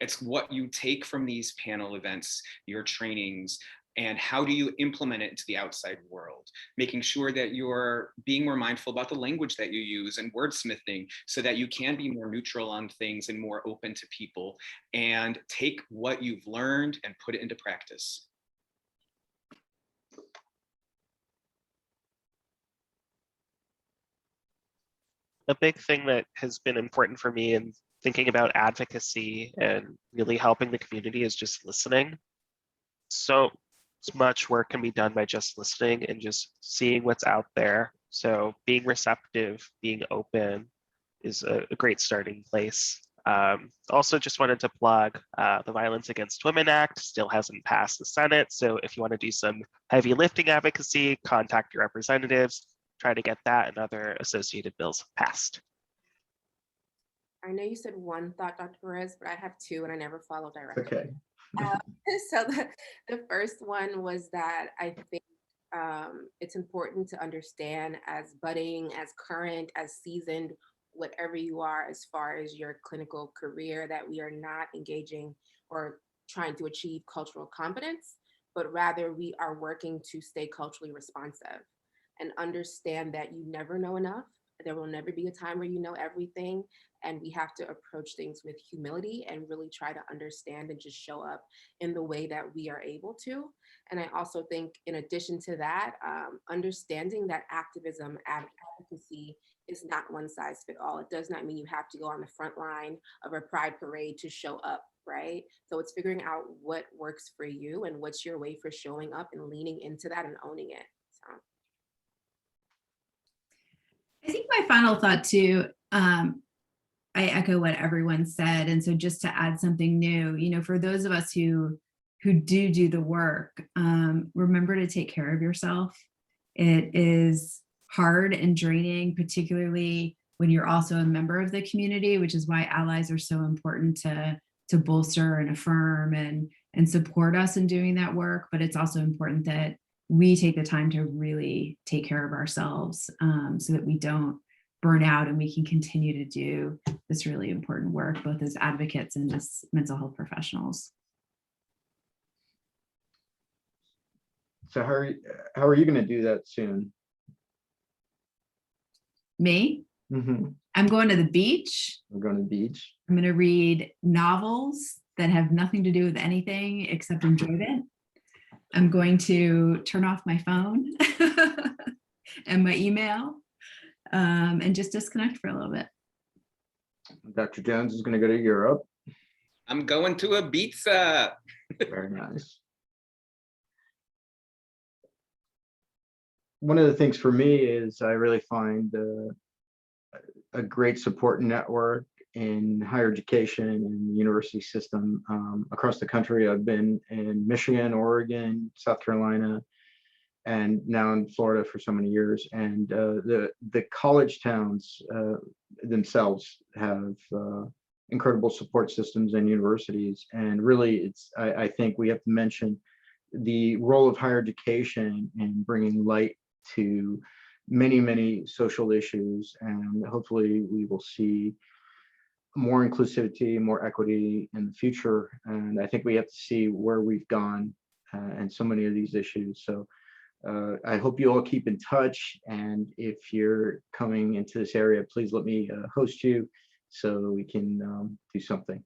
S2: It's what you take from these panel events, your trainings, and how do you implement it into the outside world, making sure that you're being more mindful about the language that you use and wordsmithing so that you can be more neutral on things and more open to people, and take what you've learned and put it into practice.
S6: A big thing that has been important for me in thinking about advocacy and really helping the community is just listening. So much work can be done by just listening and just seeing what's out there. So being receptive, being open is a great starting place. Also just wanted to plug the Violence Against Women Act still hasn't passed the Senate. So if you want to do some heavy lifting advocacy, contact your representatives, try to get that and other associated bills passed.
S4: I know you said one thought, Dr. Perez, but I have two and I never follow directly.
S1: Okay.
S4: So the first one was that I think it's important to understand, as budding, as current, as seasoned, whatever you are as far as your clinical career, that we are not engaging or trying to achieve cultural competence, but rather we are working to stay culturally responsive and understand that you never know enough. There will never be a time where you know everything, and we have to approach things with humility and really try to understand and just show up in the way that we are able to. And I also think, in addition to that, understanding that activism, advocacy is not one size fit all. It does not mean you have to go on the front line of a pride parade to show up, right? So it's figuring out what works for you and what's your way for showing up and leaning into that and owning it. So.
S5: I think my final thought too, I echo what everyone said. And so just to add something new, for those of us who do the work, remember to take care of yourself. It is hard and draining, particularly when you're also a member of the community, which is why allies are so important to bolster and affirm and support us in doing that work. But it's also important that we take the time to really take care of ourselves so that we don't burn out and we can continue to do this really important work, both as advocates and just mental health professionals.
S1: So how are you going to do that soon?
S5: Me?
S1: Mm-hmm.
S5: I'm going to the beach.
S1: We're going to the beach.
S5: I'm going to read novels that have nothing to do with anything except enjoyment. I'm going to turn off my phone and my email and just disconnect for a little bit.
S1: Dr. Jones is going to go to Europe.
S2: I'm going to Ibiza.
S1: Very nice. One of the things for me is I really find a great support network in higher education and the university system across the country. I've been in Michigan, Oregon, South Carolina, and now in Florida for so many years. And the college towns themselves have incredible support systems and universities. And really, I think we have to mention the role of higher education in bringing light to many social issues, and hopefully we will see more inclusivity, more equity in the future. And I think we have to see where we've gone and so many of these issues. So I hope you all keep in touch, and if you're coming into this area, please let me host you so we can do something.